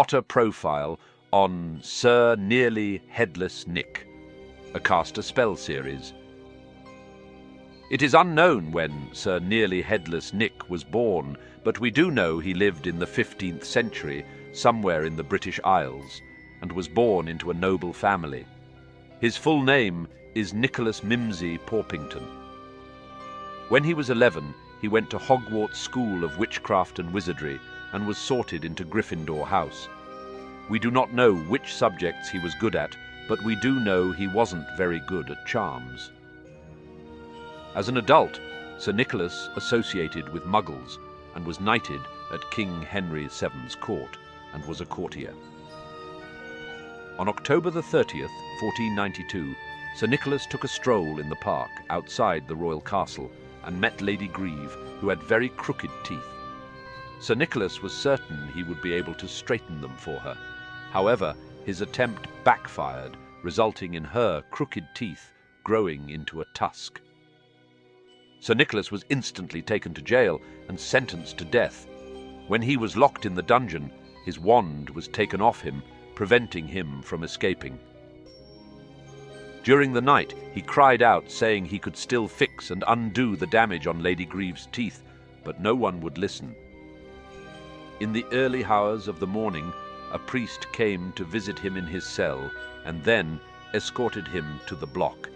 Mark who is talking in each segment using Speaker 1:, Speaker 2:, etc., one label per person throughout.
Speaker 1: Potter profile on Sir Nearly Headless Nick, a cast a spell series. It is unknown when Sir Nearly Headless Nick was born, but we do know he lived in the 15th century somewhere in the British Isles and was born into a noble family. His full name is Nicholas Mimsy Porpington. When he was 11, he went to Hogwarts School of Witchcraft and Wizardry and was sorted into Gryffindor House. We do not know which subjects he was good at, but we do know he wasn't very good at charms. As an adult, Sir Nicholas associated with Muggles and was knighted at King Henry VII's court and was a courtier. On October the 30th, 1492, Sir Nicholas took a stroll in the park outside the royal castle and met Lady Grieve, who had very crooked teeth. Sir Nicholas was certain he would be able to straighten them for her. However, his attempt backfired, resulting in her crooked teeth growing into a tusk. Sir Nicholas was instantly taken to jail and sentenced to death. When he was locked in the dungeon, his wand was taken off him, preventing him from escaping. During the night, he cried out, saying he could still fix and undo the damage on Lady Grieve's teeth, but no one would listen. In the early hours of the morning, a priest came to visit him in his cell and then escorted him to the block.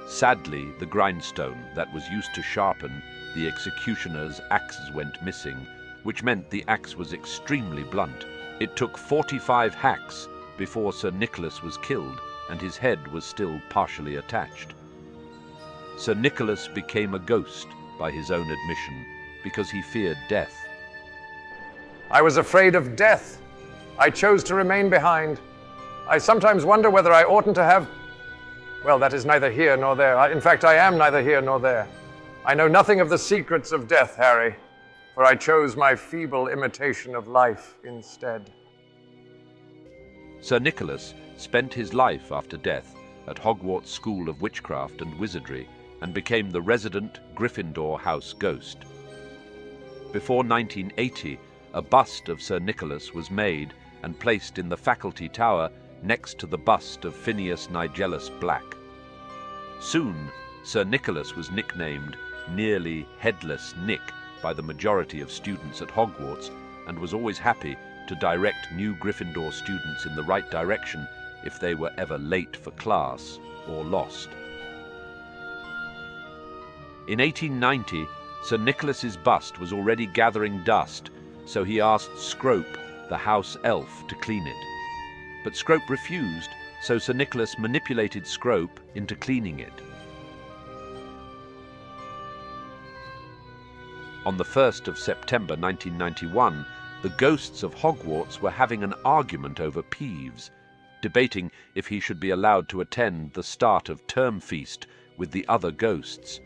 Speaker 1: Sadly, the grindstone that was used to sharpen the executioner's axes went missing, which meant the axe was extremely blunt. It took 45 hacks before Sir Nicholas was killed, and his head was still partially attached. Sir Nicholas became a ghost by his own admission because he feared death.
Speaker 2: I was afraid of death. I chose to remain behind. I sometimes wonder whether I oughtn't to have... Well, that is neither here nor there. In fact, I am neither here nor there. I know nothing of the secrets of death, Harry, for I chose my feeble imitation of life instead.
Speaker 1: Sir Nicholas spent his life after death at Hogwarts School of Witchcraft and Wizardry and became the resident Gryffindor house ghost. Before 1980, a bust of Sir Nicholas was made and placed in the faculty tower next to the bust of Phineas Nigellus Black. Soon, Sir Nicholas was nicknamed Nearly Headless Nick by the majority of students at Hogwarts and was always happy to direct new Gryffindor students in the right direction if they were ever late for class or lost. In 1890, Sir Nicholas's bust was already gathering dust, so he asked Scrope, the house elf, to clean it. But Scrope refused, so Sir Nicholas manipulated Scrope into cleaning it. On the 1st of September 1991, the ghosts of Hogwarts were having an argument over Peeves, debating if he should be allowed to attend the start of term feast with the other ghosts.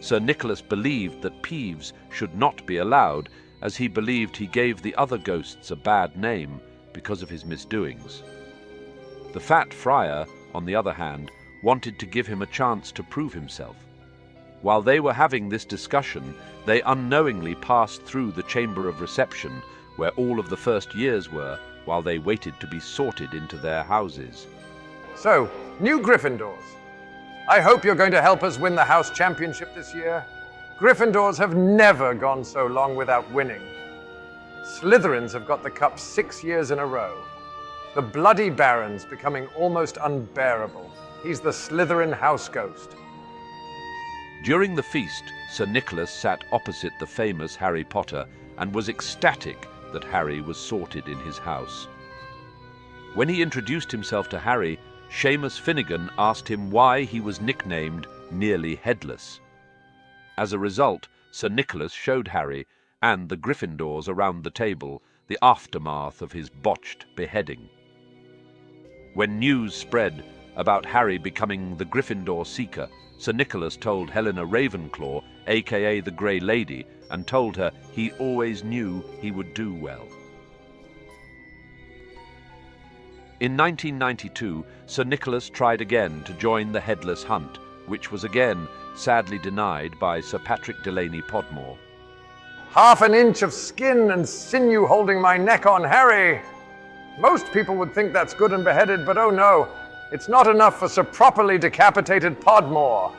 Speaker 1: Sir Nicholas believed that Peeves should not be allowed, as he believed he gave the other ghosts a bad name because of his misdoings. The Fat Friar, on the other hand, wanted to give him a chance to prove himself. While they were having this discussion, they unknowingly passed through the chamber of reception, where all of the first years were, while they waited to be sorted into their houses.
Speaker 2: So, new Gryffindors. I hope you're going to help us win the house championship this year. Gryffindors have never gone so long without winning. Slytherins have got the cup 6 years in a row. The Bloody Baron's becoming almost unbearable. He's the Slytherin house ghost.
Speaker 1: During the feast, Sir Nicholas sat opposite the famous Harry Potter and was ecstatic that Harry was sorted in his house. When he introduced himself to Harry, Seamus Finnegan asked him why he was nicknamed Nearly Headless. As a result, Sir Nicholas showed Harry and the Gryffindors around the table the aftermath of his botched beheading. When news spread about Harry becoming the Gryffindor Seeker, Sir Nicholas told Helena Ravenclaw, aka the Grey Lady, and told her he always knew he would do well. In 1992, Sir Nicholas tried again to join the Headless Hunt, which was again sadly denied by Sir Patrick Delaney Podmore.
Speaker 2: Half an inch of skin and sinew holding my neck on Harry. Most people would think that's good and beheaded, but oh no, it's not enough for Sir properly decapitated Podmore.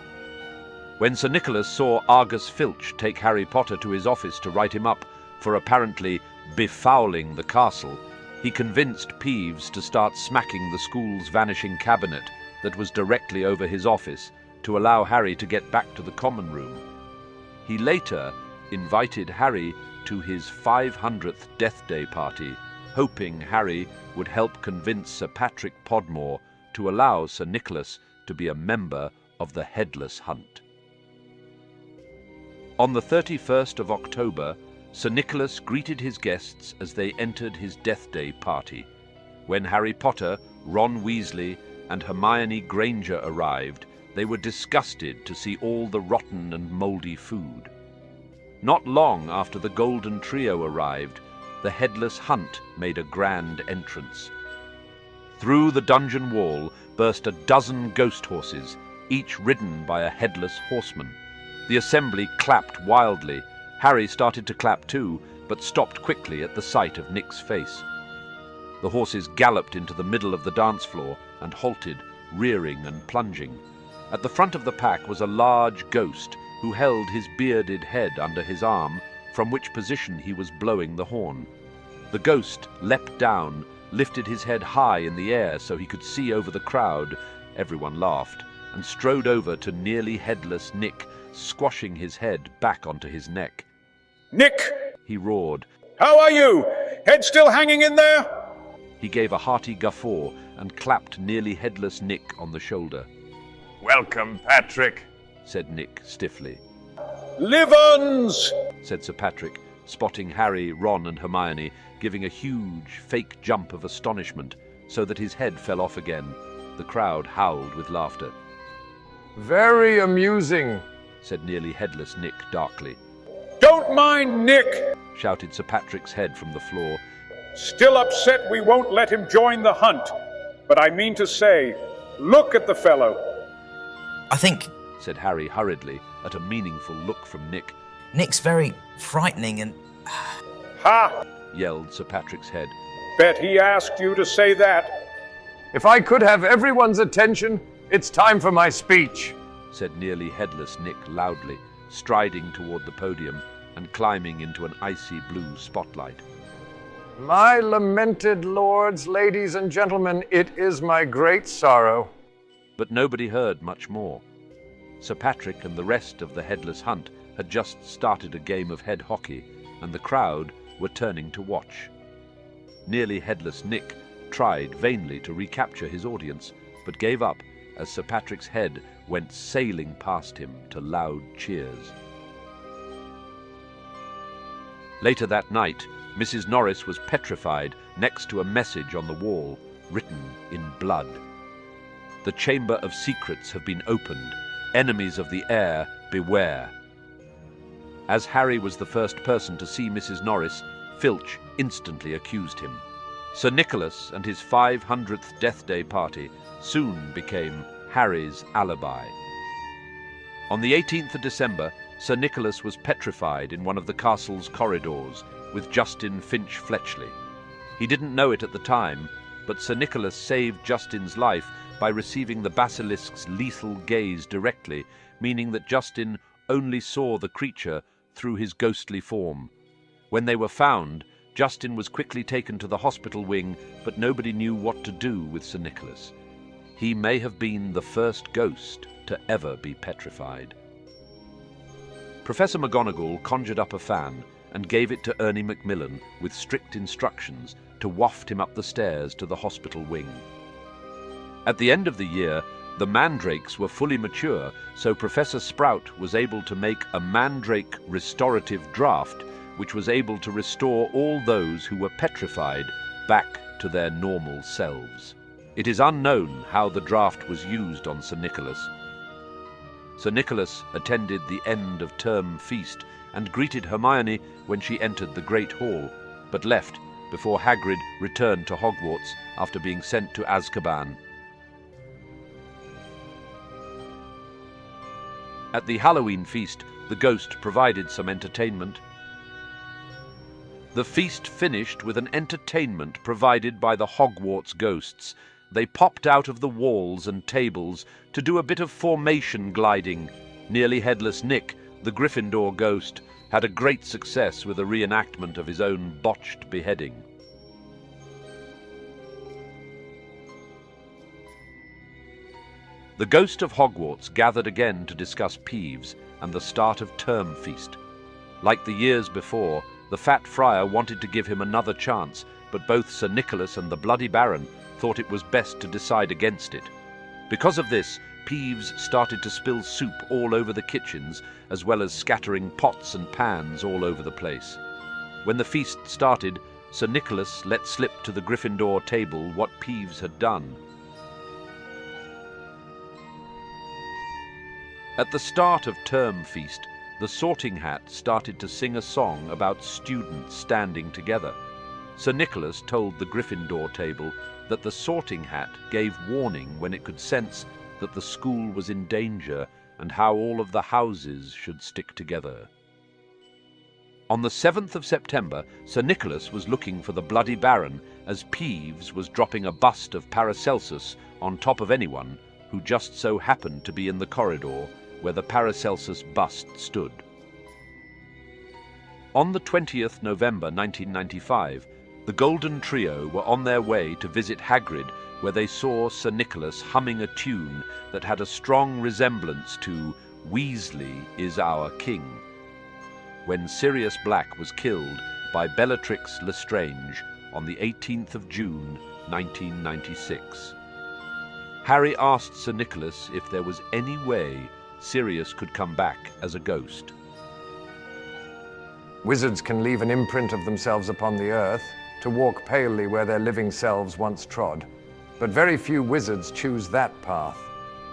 Speaker 1: When Sir Nicholas saw Argus Filch take Harry Potter to his office to write him up for apparently befouling the castle, he convinced Peeves to start smacking the school's vanishing cabinet that was directly over his office to allow Harry to get back to the common room. He later invited Harry to his 500th Death Day party, hoping Harry would help convince Sir Patrick Podmore to allow Sir Nicholas to be a member of the Headless Hunt. On the 31st of October, Sir Nicholas greeted his guests as they entered his Death Day party. When Harry Potter, Ron Weasley, and Hermione Granger arrived, they were disgusted to see all the rotten and mouldy food. Not long after the Golden Trio arrived, the Headless Hunt made a grand entrance. Through the dungeon wall burst a dozen ghost horses, each ridden by a headless horseman. The assembly clapped wildly. Harry started to clap too, but stopped quickly at the sight of Nick's face. The horses galloped into the middle of the dance floor and halted, rearing and plunging. At the front of the pack was a large ghost who held his bearded head under his arm, from which position he was blowing the horn. The ghost leapt down, lifted his head high in the air so he could see over the crowd. Everyone laughed, and strode over to nearly headless Nick, squashing his head back onto his neck.
Speaker 3: "Nick!"
Speaker 1: he roared.
Speaker 3: "How are you? Head still hanging in there?"
Speaker 1: He gave a hearty guffaw and clapped nearly headless Nick on the shoulder.
Speaker 2: Welcome, Patrick,
Speaker 1: said Nick stiffly.
Speaker 3: "Livens!"
Speaker 1: said Sir Patrick, spotting Harry, Ron and Hermione, giving a huge fake jump of astonishment so that his head fell off again. The crowd howled with laughter.
Speaker 2: Very amusing,
Speaker 1: said nearly headless Nick darkly.
Speaker 3: "Don't mind Nick!"
Speaker 1: shouted Sir Patrick's head from the floor.
Speaker 3: "Still upset we won't let him join the hunt. But I mean to say, look at the fellow."
Speaker 4: "I think,"
Speaker 1: said Harry hurriedly, at a meaningful look from Nick.
Speaker 4: "Nick's very frightening and..."
Speaker 3: "Ha!"
Speaker 1: yelled Sir Patrick's head.
Speaker 3: "Bet he asked you to say that."
Speaker 2: If I could have everyone's attention, it's time for my speech,
Speaker 1: said nearly headless Nick loudly, striding toward the podium and climbing into an icy blue spotlight.
Speaker 2: My lamented lords, ladies, and gentlemen, it is my great sorrow.
Speaker 1: But nobody heard much more. Sir Patrick and the rest of the Headless Hunt had just started a game of head hockey, and the crowd were turning to watch. Nearly headless Nick tried vainly to recapture his audience, but gave up as Sir Patrick's head went sailing past him to loud cheers. Later that night, Mrs. Norris was petrified next to a message on the wall, written in blood. The Chamber of Secrets have been opened. Enemies of the air, beware. As Harry was the first person to see Mrs. Norris, Filch instantly accused him. Sir Nicholas and his 500th Death Day party soon became Harry's alibi. On the 18th of December, Sir Nicholas was petrified in one of the castle's corridors with Justin Finch Fletchley. He didn't know it at the time, but Sir Nicholas saved Justin's life by receiving the basilisk's lethal gaze directly, meaning that Justin only saw the creature through his ghostly form. When they were found, Justin was quickly taken to the hospital wing, but nobody knew what to do with Sir Nicholas. He may have been the first ghost to ever be petrified. Professor McGonagall conjured up a fan and gave it to Ernie Macmillan with strict instructions to waft him up the stairs to the hospital wing. At the end of the year, the mandrakes were fully mature, so Professor Sprout was able to make a mandrake restorative draught, which was able to restore all those who were petrified back to their normal selves. It is unknown how the draught was used on Sir Nicholas. Sir Nicholas attended the end-of-term feast and greeted Hermione when she entered the Great Hall, but left before Hagrid returned to Hogwarts after being sent to Azkaban. At the Halloween feast, the ghost provided some entertainment. The feast finished with an entertainment provided by the Hogwarts ghosts. They popped out of the walls and tables to do a bit of formation gliding. Nearly Headless Nick, the Gryffindor ghost, had a great success with a reenactment of his own botched beheading. The ghost of Hogwarts gathered again to discuss Peeves and the start of term feast. Like the years before, the Fat Friar wanted to give him another chance, but both Sir Nicholas and the Bloody Baron thought it was best to decide against it. Because of this, Peeves started to spill soup all over the kitchens, as well as scattering pots and pans all over the place. When the feast started, Sir Nicholas let slip to the Gryffindor table what Peeves had done. At the start of term feast, the Sorting Hat started to sing a song about students standing together. Sir Nicholas told the Gryffindor table that the Sorting Hat gave warning when it could sense that the school was in danger and how all of the houses should stick together. On the 7th of September, Sir Nicholas was looking for the Bloody Baron as Peeves was dropping a bust of Paracelsus on top of anyone who just so happened to be in the corridor where the Paracelsus bust stood. On the 20th November 1995, the Golden Trio were on their way to visit Hagrid, where they saw Sir Nicholas humming a tune that had a strong resemblance to "Weasley is our king," when Sirius Black was killed by Bellatrix Lestrange on the 18th of June 1996. Harry asked Sir Nicholas if there was any way Sirius could come back as a ghost.
Speaker 2: Wizards can leave an imprint of themselves upon the earth to walk palely where their living selves once trod. But very few wizards choose that path.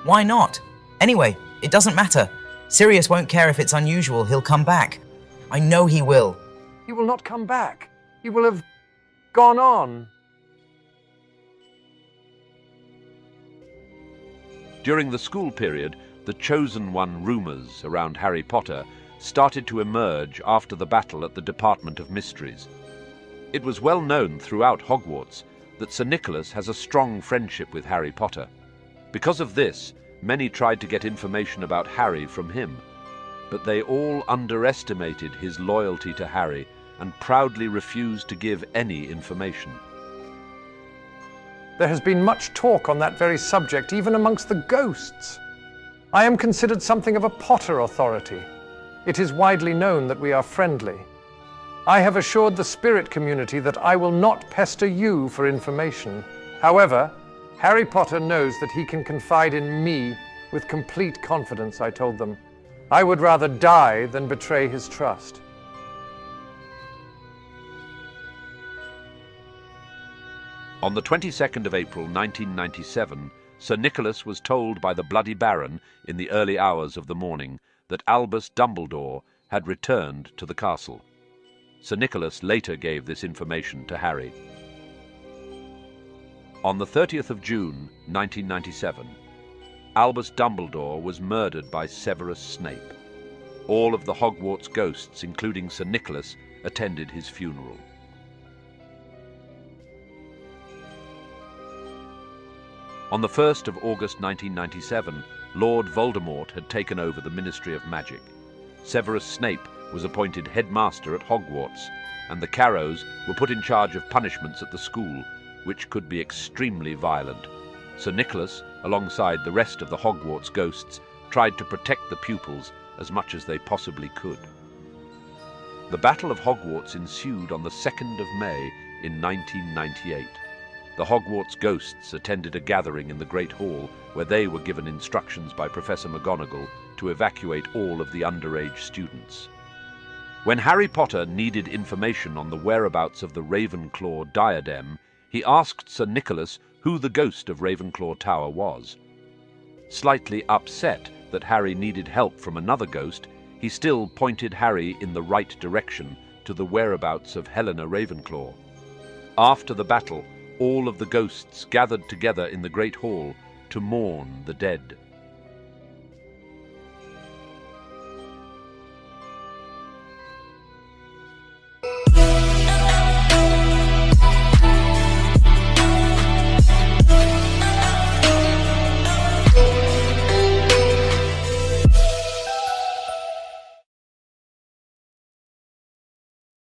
Speaker 4: Why not? Anyway, it doesn't matter. Sirius won't care if it's unusual. He'll come back. I know he will.
Speaker 2: He will not come back. He will have gone on.
Speaker 1: During the school period, the Chosen One rumours around Harry Potter started to emerge after the battle at the Department of Mysteries. It was well known throughout Hogwarts that Sir Nicholas has a strong friendship with Harry Potter. Because of this, many tried to get information about Harry from him, but they all underestimated his loyalty to Harry and proudly refused to give any information.
Speaker 2: There has been much talk on that very subject, even amongst the ghosts. I am considered something of a Potter authority. It is widely known that we are friendly. I have assured the spirit community that I will not pester you for information. However, Harry Potter knows that he can confide in me with complete confidence, I told them. I would rather die than betray his trust.
Speaker 1: On the 22nd of April 1997, Sir Nicholas was told by the Bloody Baron in the early hours of the morning that Albus Dumbledore had returned to the castle. Sir Nicholas later gave this information to Harry. On the 30th of June 1997, Albus Dumbledore was murdered by Severus Snape. All of the Hogwarts ghosts, including Sir Nicholas, attended his funeral. On the 1st of August 1997, Lord Voldemort had taken over the Ministry of Magic. Severus Snape was appointed headmaster at Hogwarts, and the Carrows were put in charge of punishments at the school, which could be extremely violent. Sir Nicholas, alongside the rest of the Hogwarts ghosts, tried to protect the pupils as much as they possibly could. The Battle of Hogwarts ensued on the 2nd of May in 1998. The Hogwarts ghosts attended a gathering in the Great Hall where they were given instructions by Professor McGonagall to evacuate all of the underage students. When Harry Potter needed information on the whereabouts of the Ravenclaw diadem, he asked Sir Nicholas who the ghost of Ravenclaw Tower was. Slightly upset that Harry needed help from another ghost, he still pointed Harry in the right direction to the whereabouts of Helena Ravenclaw. After the battle, all of the ghosts gathered together in the Great Hall to mourn the dead.